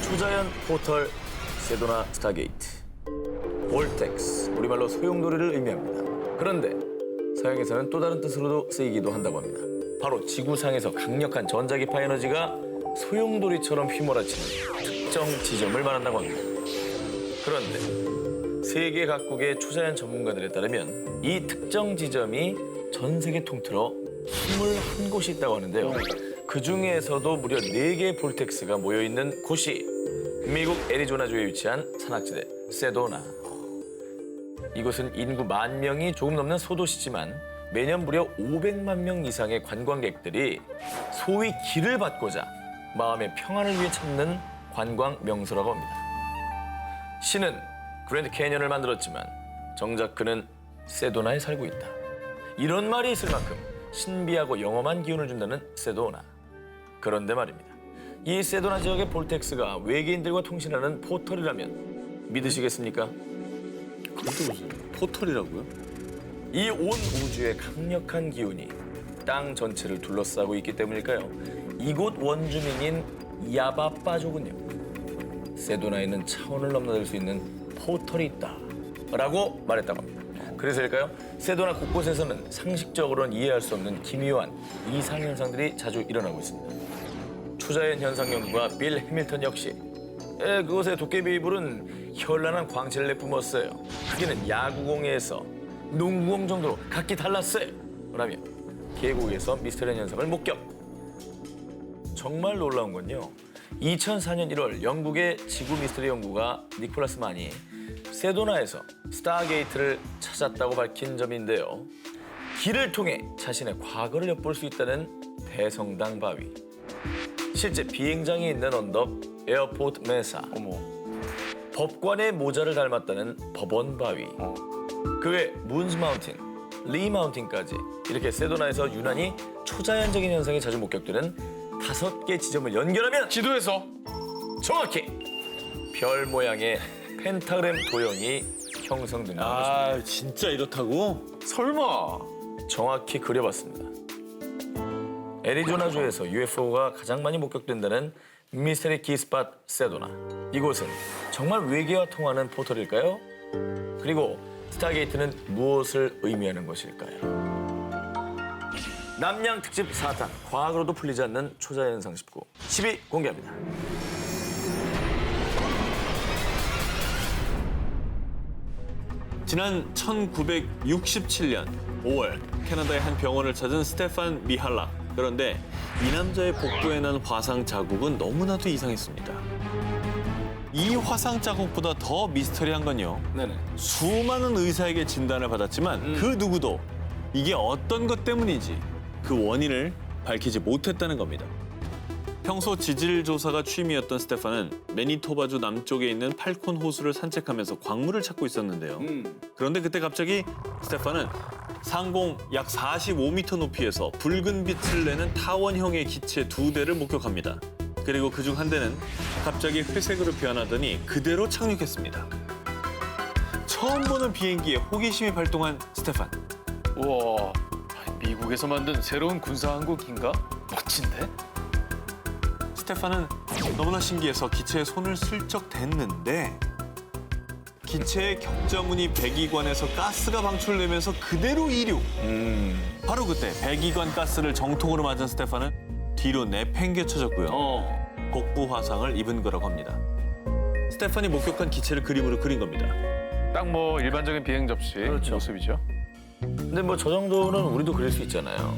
초자연 포털 세도나 스타게이트. 볼텍스, 우리말로 소용돌이를 의미합니다. 그런데 서양에서는 또 다른 뜻으로도 쓰이기도 한다고 합니다. 바로 지구상에서 강력한 전자기파 에너지가 소용돌이처럼 휘몰아치는 특정 지점을 말한다고 합니다. 그런데 세계 각국의 초자연 전문가들에 따르면 이 특정 지점이 전 세계 통틀어 21곳이 있다고 하는데요. 그 중에서도 무려 4개의 볼텍스가 모여있는 곳이 미국 애리조나주에 위치한 산악지대 세도나. 이곳은 인구 10,000명이 조금 넘는 소도시지만 매년 무려 500만 명 이상의 관광객들이 소위 길을 받고자 마음의 평안을 위해 찾는 관광 명소라고 합니다. 신은 그랜드 캐니언을 만들었지만 정작 그는 세도나에 살고 있다. 이런 말이 있을 만큼 신비하고 영험한 기운을 준다는 세도나. 그런데 말입니다. 이 세도나 지역의 볼텍스가 외계인들과 통신하는 포털이라면 믿으시겠습니까? 그것도 무슨 포털이라고요? 이 온 우주의 강력한 기운이 땅 전체를 둘러싸고 있기 때문일까요? 이곳 원주민인 야바빠족은요, 세도나에는 차원을 넘나들 수 있는 포털이 있다라고 말했다고 합니다. 그래서일까요? 세도나 곳곳에서는 상식적으로는 이해할 수 없는 기묘한 이상 현상들이 자주 일어나고 있습니다. 초자연 현상 연구가 빌 해밀턴 역시 그곳의 도깨비 이불은 현란한 광채를 내뿜었어요. 크기는 야구공에서 농구공 정도로 각기 달랐어요. 라며 계곡에서 미스터리한 현상을 목격. 정말 놀라운 건요, 2004년 1월 영국의 지구 미스터리 연구가 니콜라스 만이 세도나에서 스타게이트를 찾았다고 밝힌 점인데요. 길을 통해 자신의 과거를 엿볼 수 있다는 대성당 바위. 실제 비행장이 있는 언덕 에어포트 메사. 법관의 모자를 닮았다는 법원 바위. 그 외 문즈 마운틴, 리 마운틴까지 이렇게 세도나에서 유난히 초자연적인 현상이 자주 목격되는 5개 지점을 연결하면 지도에서 정확히 별 모양의 펜타그램 도형이 형성된다는 것입니다. 진짜 이렇다고? 설마 정확히 그려봤습니다. 애리조나주에서 UFO가 가장 많이 목격된다는 미스테리 키스팟 세도나. 이곳은 정말 외계와 통하는 포털일까요? 그리고 스타게이트는 무엇을 의미하는 것일까요? 남양 특집 4탄, 과학으로도 풀리지 않는 초자연상 19, 10위 공개합니다. 지난 1967년 5월 캐나다의 한 병원을 찾은 스테판 미할락. 그런데 이 남자의 복부에 난 화상 자국은 너무나도 이상했습니다. 이 화상 자국보다 더 미스터리한 건요, 네네. 수많은 의사에게 진단을 받았지만 그 누구도 이게 어떤 것 때문인지 그 원인을 밝히지 못했다는 겁니다. 평소 지질 조사가 취미였던 스테판은 매니토바주 남쪽에 있는 팔콘 호수를 산책하면서 광물을 찾고 있었는데요. 그런데 그때 갑자기 스테판은 상공 약 45m 높이에서 붉은 빛을 내는 타원형의 기체 2대를 목격합니다. 그리고 그중 한 대는 갑자기 회색으로 변하더니 그대로 착륙했습니다. 처음 보는 비행기에 호기심이 발동한 스테판. 우와, 미국에서 만든 새로운 군사항공기인가? 멋진데? 스테판은 너무나 신기해서 기체에 손을 슬쩍 댔는데 기체의 격자무늬 배기관에서 가스가 방출되면서 그대로 이륙. 바로 그때 배기관 가스를 정통으로 맞은 스테판은 뒤로 내팽개쳐졌고요. 복부 화상을 입은 거라고 합니다. 스테판이 목격한 기체를 그림으로 그린 겁니다. 딱 뭐 일반적인 비행 접시 그렇죠. 모습이죠. 근데 뭐 저 정도는 우리도 그릴 수 있잖아요.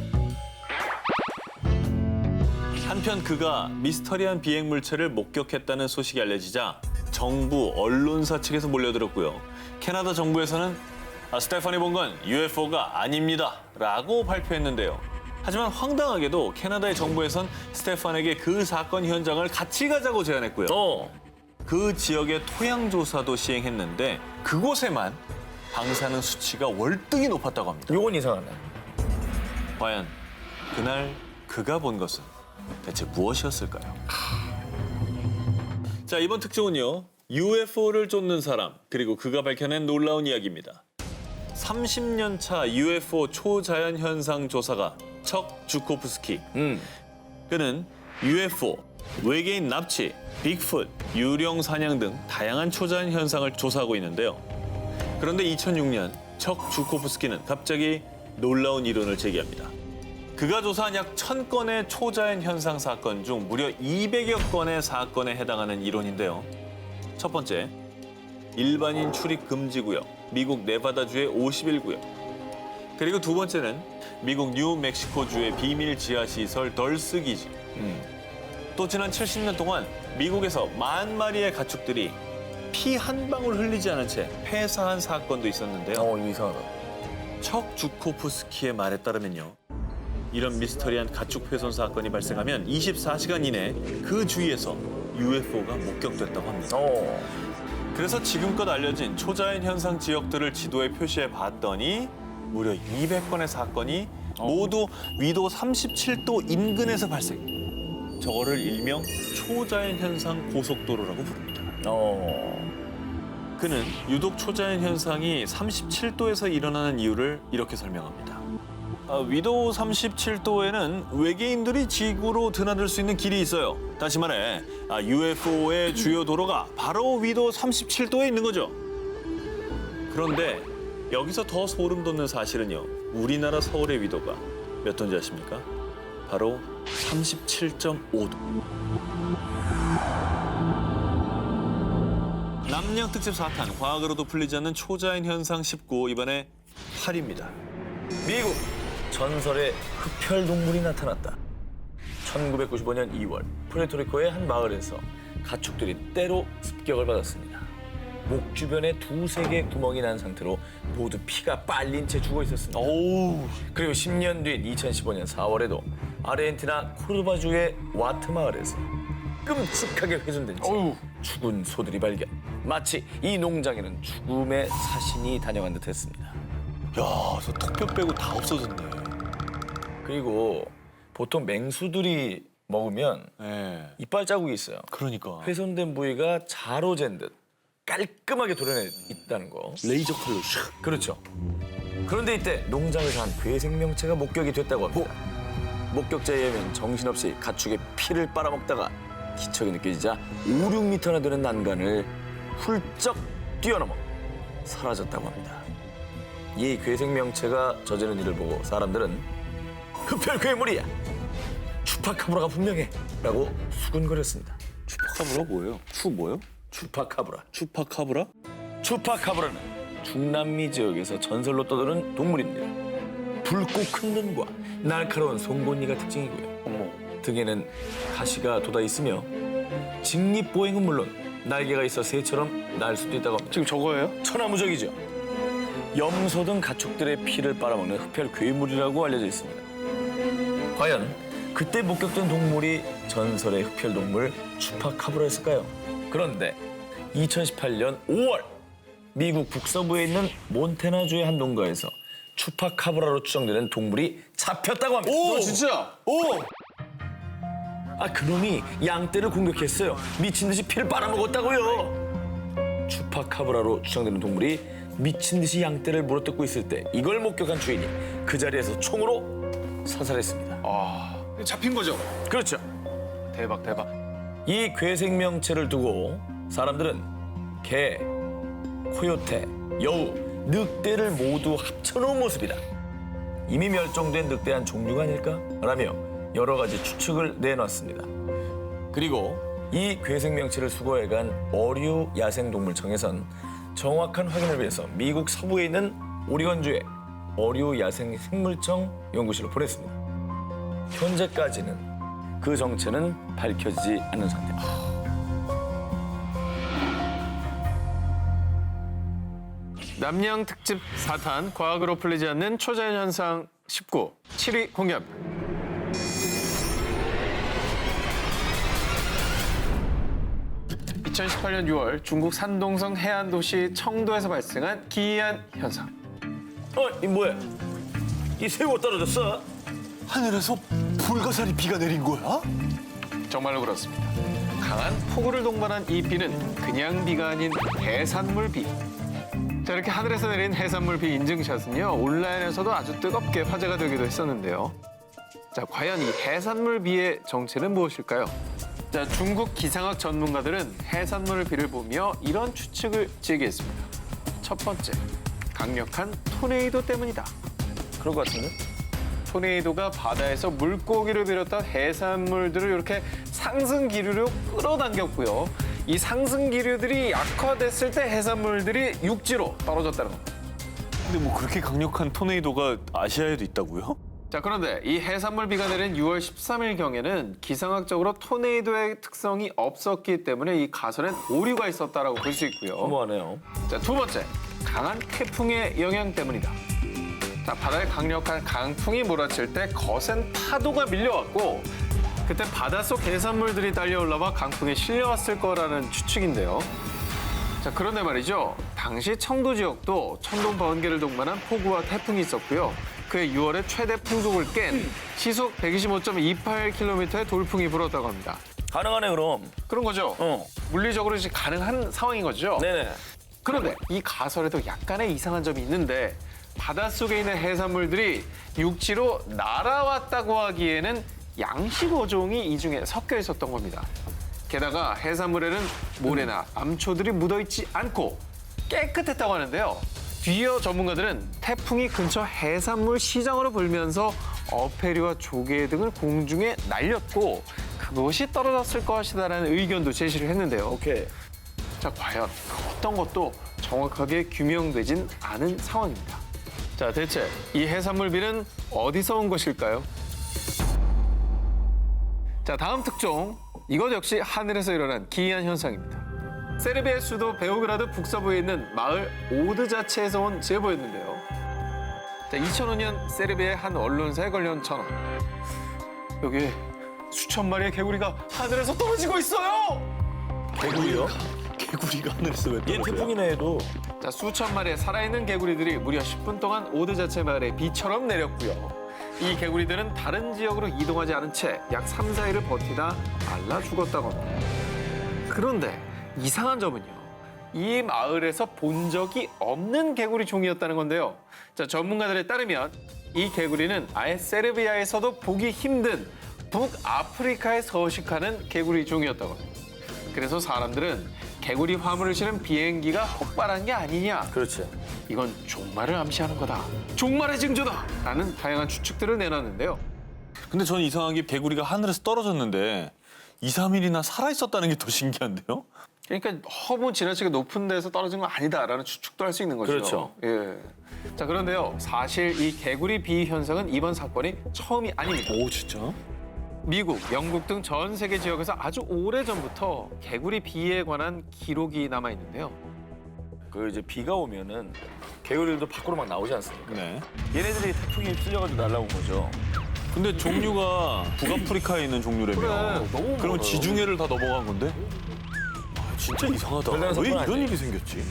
한편 그가 미스터리한 비행 물체를 목격했다는 소식이 알려지자 정부, 언론사 측에서 몰려들었고요. 캐나다 정부에서는 스테판이 본 건 UFO가 아닙니다 라고 발표했는데요. 하지만 황당하게도 캐나다의 정부에선 스테판에게 그 사건 현장을 같이 가자고 제안했고요. 그 지역의 토양 조사도 시행했는데 그곳에만 방사능 수치가 월등히 높았다고 합니다. 요건 이상하네. 과연 그날 그가 본 것은 대체 무엇이었을까요? 자, 이번 특종은요, UFO를 쫓는 사람, 그리고 그가 밝혀낸 놀라운 이야기입니다. 30년 차 UFO 초자연 현상 조사가 척 주코프스키. 그는 UFO, 외계인 납치, 빅풋, 유령 사냥 등 다양한 초자연 현상을 조사하고 있는데요. 그런데 2006년 척 주코프스키는 갑자기 놀라운 이론을 제기합니다. 그가 조사한 약 1000건의 초자연 현상 사건 중 무려 200여 건의 사건에 해당하는 이론인데요. 첫 번째, 일반인 출입 금지 구역, 미국 네바다주의 51구역. 그리고 두 번째는 미국 뉴멕시코주의 비밀 지하시설 덜스 기지. 또 지난 70년 동안 미국에서 10,000마리의 가축들이 피 한 방울 흘리지 않은 채 폐사한 사건도 있었는데요. 이거 이상하다. 척 주코프스키의 말에 따르면요. 이런 미스터리한 가축 훼손 사건이 발생하면 24시간 이내 그 주위에서 UFO가 목격됐다고 합니다. 그래서 지금껏 알려진 초자연 현상 지역들을 지도에 표시해 봤더니 무려 200건의 사건이 모두 위도 37도 인근에서 발생. 저거를 일명 초자연 현상 고속도로라고 부릅니다. 그는 유독 초자연 현상이 37도에서 일어나는 이유를 이렇게 설명합니다. 위도 37도에는 외계인들이 지구로 드나들 수 있는 길이 있어요. 다시 말해 UFO의 주요 도로가 바로 위도 37도에 있는 거죠. 그런데 여기서 더 소름 돋는 사실은요. 우리나라 서울의 위도가 몇 도인지 아십니까? 바로 37.5도. 남양 특집 4탄 과학으로도 풀리지 않는 초자연 현상 19 이번에 8입니다. 미국 전설의 흡혈 동물이 나타났다. 1995년 2월 푸에르토리코의 한 마을에서 가축들이 때로 습격을 받았습니다. 목 주변에 2-3개의 구멍이 난 상태로 모두 피가 빨린 채 죽어 있었습니다. 그리고 10년 뒤인 2015년 4월에도 아르헨티나 코르바주의 와트 마을에서 끔찍하게 훼손된 채 죽은 소들이 발견. 마치 이 농장에는 죽음의 사신이 다녀간 듯했습니다. 야, 저 턱뼈 빼고 다 없어졌네. 그리고 보통 맹수들이 먹으면 네. 이빨 자국이 있어요. 그러니까. 훼손된 부위가 자로잰 듯 깔끔하게 도려내 있다는 거. 레이저 칼로 샥. 그렇죠. 그런데 이때 농장에서 한 괴생명체가 목격이 됐다고 합니다. 목격자에 의하면 정신없이 가축의 피를 빨아먹다가 기척이 느껴지자 5-6m나 되는 난간을 훌쩍 뛰어넘어 사라졌다고 합니다. 이 괴생명체가 저지른 일을 보고 사람들은 흡혈 괴물이야! 추파카브라가 분명해! 라고 수군거렸습니다. 추파카브라 뭐예요? 뭐요? 추파카브라. 추파카브라? 추파카브라는 중남미 지역에서 전설로 떠도는 동물인데요. 붉고 큰 눈과 날카로운 송곳니가 특징이고요. 등에는 가시가 돋아 있으며 직립보행은 물론 날개가 있어 새처럼 날 수도 있다고 합니다. 지금 저거예요? 천하무적이죠. 염소 등 가축들의 피를 빨아먹는 흡혈 괴물이라고 알려져 있습니다. 과연 그때 목격된 동물이 전설의 흡혈 동물 추파카브라였을까요? 그런데 2018년 5월 미국 북서부에 있는 몬테나주의 한 농가에서 추파카브라로 추정되는 동물이 잡혔다고 합니다. 오, 진짜? 그놈이 양떼를 공격했어요. 미친 듯이 피를 빨아먹었다고요. 추파카브라로 추정되는 동물이 미친 듯이 양떼를 물어뜯고 있을 때 이걸 목격한 주인이 그 자리에서 총으로 사살했습니다. 잡힌 거죠? 그렇죠. 대박, 대박. 이 괴생명체를 두고 사람들은 개, 코요테, 여우, 늑대를 모두 합쳐놓은 모습이다. 이미 멸종된 늑대 한 종류가 아닐까? 라며 여러 가지 추측을 내놨습니다. 그리고 이 괴생명체를 수거해간 어류 야생동물청에선 정확한 확인을 위해서 미국 서부에 있는 오리건주의 어류 야생 생물청 연구실로 보냈습니다. 현재까지는 그 정체는 밝혀지지 않은 상태입니다. 남양 특집 4탄 과학으로 풀리지 않는 초자연 현상 19 7위 공개합니다. (2018년 6월) 중국 산동성 해안 도시 청도에서 발생한 기이한 현상. 이 뭐야? 이 새우가 떨어졌어? 하늘에서 불가사리 비가 내린 거야? 정말로 그렇습니다. 강한 폭우를 동반한 이 비는 그냥 비가 아닌 해산물 비. 자, 이렇게 하늘에서 내린 해산물 비 인증샷은요, 온라인에서도 아주 뜨겁게 화제가 되기도 했었는데요. 자, 과연 이 해산물 비의 정체는 무엇일까요? 자, 중국 기상학 전문가들은 해산물 비를 보며 이런 추측을 제기했습니다. 첫 번째, 강력한 토네이도 때문이다. 그럴 것 같은데? 토네이도가 바다에서 물고기를 비롯한 해산물들을 이렇게 상승 기류로 끌어당겼고요. 이 상승 기류들이 약화됐을 때 해산물들이 육지로 떨어졌다는 겁니다. 근데 뭐 그렇게 강력한 토네이도가 아시아에도 있다고요? 자, 그런데 이 해산물 비가 내린 6월 13일경에는 기상학적으로 토네이도의 특성이 없었기 때문에 이 가설엔 오류가 있었다라고 볼 수 있고요. 너무하네요. 자, 두 번째, 강한 태풍의 영향 때문이다. 자, 바다에 강력한 강풍이 몰아칠 때 거센 파도가 밀려왔고 그때 바닷속 해산물들이 딸려올라와 강풍에 실려왔을 거라는 추측인데요. 자, 그런데 말이죠. 당시 청도 지역도 천둥 번개를 동반한 폭우와 태풍이 있었고요. 그해 6월에 최대 풍속을 깬 시속 125.28km의 돌풍이 불었다고 합니다. 가능하네 그럼. 그런 거죠. 물리적으로 이제 가능한 상황인 거죠. 네네. 그런데 이 가설에도 약간의 이상한 점이 있는데 바닷속에 있는 해산물들이 육지로 날아왔다고 하기에는 양식 어종이 이 중에 섞여 있었던 겁니다. 게다가 해산물에는 모래나 암초들이 묻어있지 않고 깨끗했다고 하는데요. 뒤이어 전문가들은 태풍이 근처 해산물 시장으로 불면서 어패류와 조개 등을 공중에 날렸고 그것이 떨어졌을 것이다라는 의견도 제시를 했는데요. 오케이. 자, 과연 어떤 것도 정확하게 규명되진 않은 상황입니다. 자, 대체 이 해산물비는 어디서 온 것일까요? 자, 다음 특종. 이것 역시 하늘에서 일어난 기이한 현상입니다. 세르비아 수도 베오그라드 북서부에 있는 마을 오드자체에서 온 제보였는데요. 자, 2005년 세르비아의 한 언론사에 걸려온 전화. 여기 수천 마리의 개구리가 하늘에서 떨어지고 있어요! 개구리요? 개구리가 하늘에서 왜 얘 떨어져요? 태풍이나 해도 자, 수천 마리의 살아있는 개구리들이 무려 10분 동안 오드자체 마을에 비처럼 내렸고요. 이 개구리들은 다른 지역으로 이동하지 않은 채 약 3, 4일을 버티다 말라 죽었다고 합니다. 그런데 이상한 점은요. 이 마을에서 본 적이 없는 개구리 종이었다는 건데요. 자, 전문가들에 따르면 이 개구리는 아예 세르비아에서도 보기 힘든 북아프리카에 서식하는 개구리 종이었다고 합니다. 그래서 사람들은 개구리 화물을 실은 비행기가 폭발한 게 아니냐. 그렇지. 이건 종말을 암시하는 거다. 종말의 징조다. 라는 다양한 추측들을 내놨는데요. 근데 저는 이상한 게 개구리가 하늘에서 떨어졌는데 2, 3일이나 살아있었다는 게 더 신기한데요? 그러니까 너무 지나치게 높은 데서 떨어진 건 아니다라는 추측도 할 수 있는 거죠. 그렇죠. 예. 자, 그런데요. 사실 이 개구리 비 현상은 이번 사건이 처음이 아닙니다. 오, 진짜? 미국, 영국 등 전 세계 지역에서 아주 오래전부터 개구리 비에 관한 기록이 남아 있는데요. 그 이제 비가 오면은 개구리들도 밖으로 막 나오지 않습니까? 네. 얘네들이 태풍에 휩쓸려가지고 날아온 거죠. 근데 종류가 북아프리카에 있는 종류라며. 그래, 너무 그러면 멀어요. 지중해를 다 넘어간 건데? 아, 진짜 이상하다. 별다른 왜 사건 이런 아니에요. 일이 생겼지?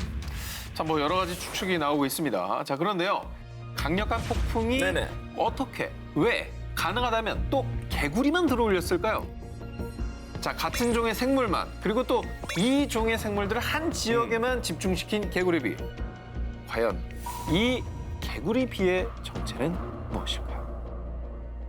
자, 뭐 여러 가지 추측이 나오고 있습니다. 자, 그런데요. 강력한 폭풍이 네네. 어떻게, 왜 가능하다면 또 개구리만 들어올렸을까요? 자, 같은 종의 생물만 그리고 또 이 종의 생물들을 한 지역에만 집중시킨 개구리비. 과연 이 개구리비의 정체는 무엇일까요?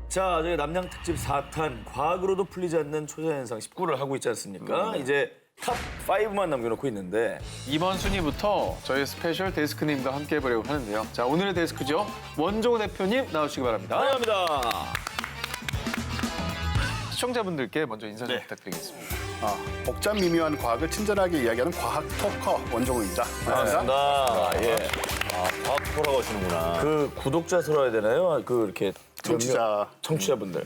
자, 저희 남양 특집 4탄 과학으로도 풀리지 않는 초자연상 19를 하고 있지 않습니까? 이제 탑 5만 남겨놓고 있는데 이번 순위부터 저희 스페셜 데스크님과 함께 해보려고 하는데요. 자, 오늘의 데스크죠. 원종호 대표님 나오시기 바랍니다. 환영합니다. 시청자분들께 먼저 인사 좀 부탁드리겠습니다. 복잡 미묘한 과학을 친절하게 이야기하는 과학 토커 원종우입니다. 반갑습니다. 예. 과학 토라고 하시는구나. 그 구독자 수라 해야 되나요? 그 이렇게 청취자 청취자분들.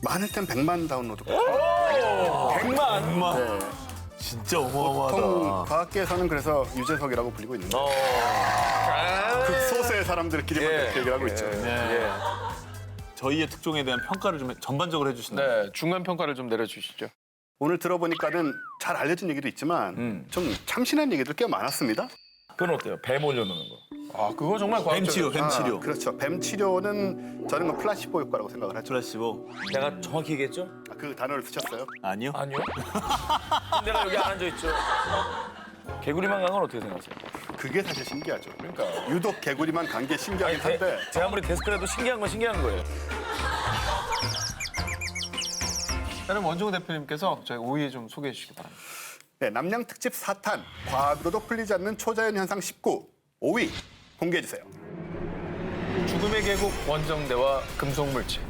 많을 땐 100만 다운로드. 100만. 네. 진짜 보통 어마어마하다. 과학계에서는 그래서 유재석이라고 불리고 있는데 극소수의 사람들끼리만 예. 그렇게 얘기를 하고 있죠. 예. 저희의 특종에 대한 평가를 좀 전반적으로 해주신다면. 네, 중간 평가를 좀 내려주시죠. 오늘 들어보니까는 잘 알려진 얘기도 있지만 좀 참신한 얘기들 꽤 많았습니다. 그건 어때요? 뱀 올려놓는 거. 아, 그거 정말 뱀 치료, 뱀 치료. 그렇죠. 뱀 치료는 저는 그 플라시보 효과라고 생각을 하죠. 플라시보. 내가 정확히 얘기했죠? 그 단어를 쓰셨어요? 아니요. 아니요. 내가 여기 안 앉아있죠? 개구리만 간 건 어떻게 생각하세요? 그게 사실 신기하죠. 그러니까 유독 개구리만 간 게 신기하긴 한데 제 아무리 데스크라도 신기한 건 신기한 거예요. 다른 원종 대표님께서 저희 5위 좀 소개해 주시기 바랍니다. 네, 남양 특집 4탄 과학으로도 풀리지 않는 초자연 현상 19 5위 공개해 주세요. 죽음의 계곡 원정대와 금속물질.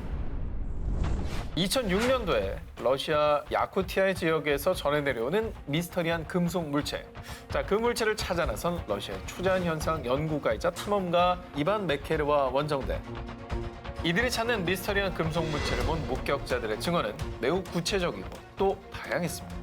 2006년도에 러시아 야쿠티아 지역에서 전해 내려오는 미스터리한 금속 물체. 자, 그 물체를 찾아 나선 러시아의 초자연 현상 연구가이자 탐험가 이반 메케르와 원정대. 이들이 찾는 미스터리한 금속 물체를 본 목격자들의 증언은 매우 구체적이고 또 다양했습니다.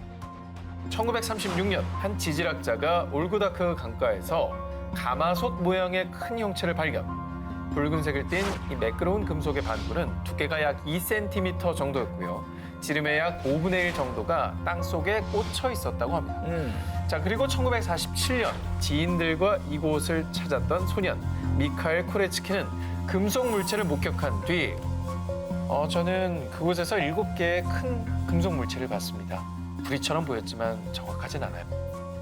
1936년 한 지질학자가 올구다크 강가에서 가마솥 모양의 큰 형체를 발견. 붉은색을 띤 이 매끄러운 금속의 반구는 두께가 약 2cm 정도였고요. 지름의 약 5분의 1 정도가 땅 속에 꽂혀 있었다고 합니다. 자, 그리고 1947년 지인들과 이곳을 찾았던 소년 미카엘 코레츠키는 금속 물체를 목격한 뒤 저는 그곳에서 7개의 큰 금속 물체를 봤습니다. 부리처럼 보였지만 정확하진 않아요.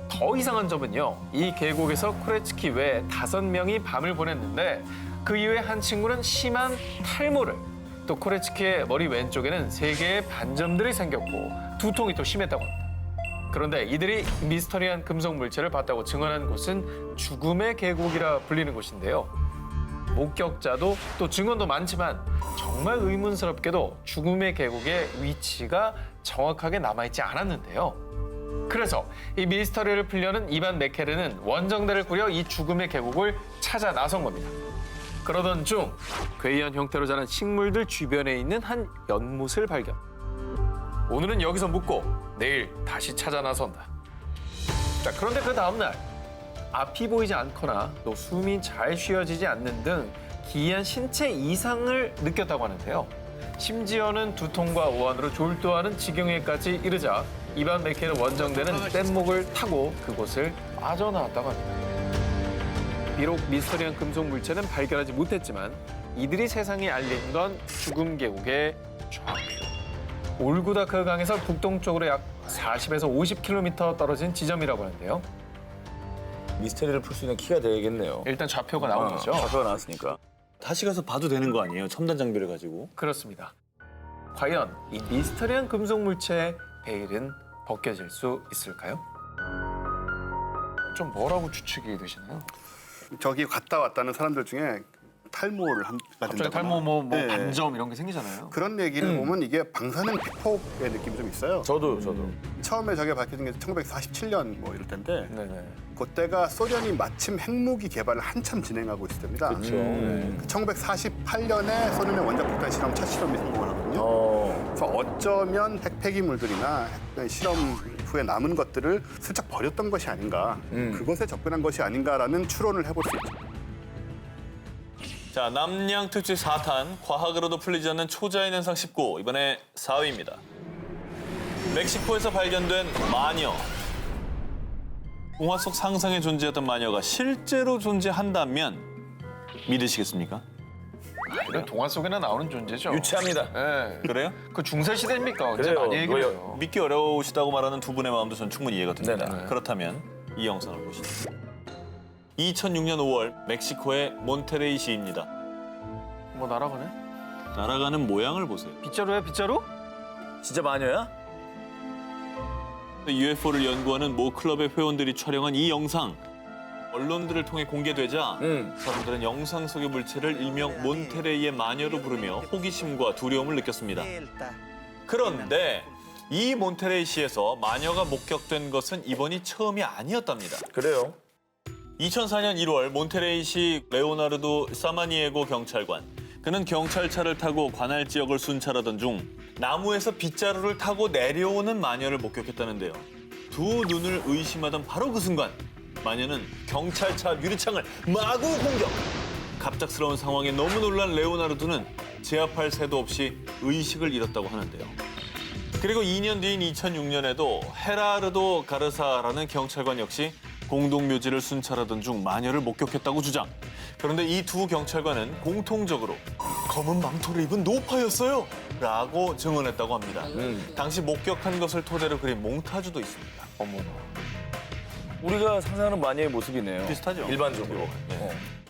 더 이상한 점은요. 이 계곡에서 코레츠키 외에 5명이 밤을 보냈는데 그 이후에 한 친구는 심한 탈모를, 또 코레츠키의 머리 왼쪽에는 3개의 반점들이 생겼고 두통이 또 심했다고 합니다. 그런데 이들이 미스터리한 금속 물체를 봤다고 증언한 곳은 죽음의 계곡이라 불리는 곳인데요. 목격자도 또 증언도 많지만 정말 의문스럽게도 죽음의 계곡의 위치가 정확하게 남아있지 않았는데요. 그래서 이 미스터리를 풀려는 이반 메케르는 원정대를 꾸려 이 죽음의 계곡을 찾아 나선 겁니다. 그러던 중 괴이한 형태로 자란 식물들 주변에 있는 한 연못을 발견. 오늘은 여기서 묵고 내일 다시 찾아 나선다. 자, 그런데 그 다음 날 앞이 보이지 않거나 또 숨이 잘 쉬어지지 않는 등 기이한 신체 이상을 느꼈다고 하는데요. 심지어는 두통과 오한으로 졸도하는 지경에까지 이르자 이반 메케르 원정대는 뗏목을 타고 그곳을 빠져나왔다고 합니다. 비록 미스터리한 금속 물체는 발견하지 못했지만 이들이 세상에 알린 건 죽음 계곡의 좌표. 올구다크 강에서 북동쪽으로 약 40에서 50km 떨어진 지점이라고 하는데요. 미스터리를 풀 수 있는 키가 되겠네요. 일단 좌표가 나온 거죠. 좌표가 나왔으니까. 다시 가서 봐도 되는 거 아니에요? 첨단 장비를 가지고. 그렇습니다. 과연 이 미스터리한 금속 물체의 베일은 벗겨질 수 있을까요? 좀 뭐라고 추측이 되시나요? 저기 갔다 왔다는 사람들 중에 탈모를 한가 갑자기 된다거나 탈모 뭐 네. 반점 이런 게 생기잖아요. 그런 얘기를 보면 이게 방사능 피폭의 느낌이 좀 있어요. 저도. 처음에 저게 밝혀진 게 1947년 뭐 이럴 텐데 네네. 그때가 소련이 마침 핵무기 개발을 한참 진행하고 있을 때입니다. 그렇죠. 1948년에 소련의 원자 폭탄 실험 첫 실험이 성공을 하거든요. 그래서 어쩌면 핵 폐기물들이나 핵 실험 후에 남은 것들을 슬쩍 버렸던 것이 아닌가, 그것에 접근한 것이 아닌가라는 추론을 해볼 수 있죠. 자, 남양 특집 4탄 과학으로도 풀리지 않는 초자연 현상 19 이번에 4위입니다. 멕시코에서 발견된 마녀. 동화 속 상상에 존재했던 마녀가 실제로 존재한다면 믿으시겠습니까? 이건 동화 속에나 나오는 존재죠. 유치합니다. 네. 그래요? 그 중세 시대입니까? 언제 그래요. 많이 얘기를 해요. 믿기 어려우시다고 말하는 두 분의 마음도 전 충분히 이해가 됩니다. 네네. 그렇다면 이 영상을 보시죠. 2006년 5월 멕시코의 몬테레이 시입니다. 뭐 날아가네? 날아가는 모양을 보세요. 빗자루야 빗자루? 진짜 마녀야? UFO를 연구하는 모 클럽의 회원들이 촬영한 이 영상. 언론들을 통해 공개되자 사람들은 영상 속의 물체를 일명 몬테레이의 마녀로 부르며 호기심과 두려움을 느꼈습니다. 그런데 이 몬테레이 시에서 마녀가 목격된 것은 이번이 처음이 아니었답니다. 그래요. 2004년 1월 몬테레이시 레오나르도 사마니에고 경찰관. 그는 경찰차를 타고 관할 지역을 순찰하던 중 나무에서 빗자루를 타고 내려오는 마녀를 목격했다는데요. 두 눈을 의심하던 바로 그 순간 마녀는 경찰차 유리창을 마구 공격. 갑작스러운 상황에 너무 놀란 레오나르도는 제압할 새도 없이 의식을 잃었다고 하는데요. 그리고 2년 뒤인 2006년에도 헤라르도 가르사라는 경찰관 역시 공동묘지를 순찰하던 중 마녀를 목격했다고 주장. 그런데 이 두 경찰관은 공통적으로 검은 망토를 입은 노파였어요 라고 증언했다고 합니다. 당시 목격한 것을 토대로 그린 몽타주도 있습니다. 어머나. 우리가 상상하는 마녀의 모습이네요. 비슷하죠? 일반적으로.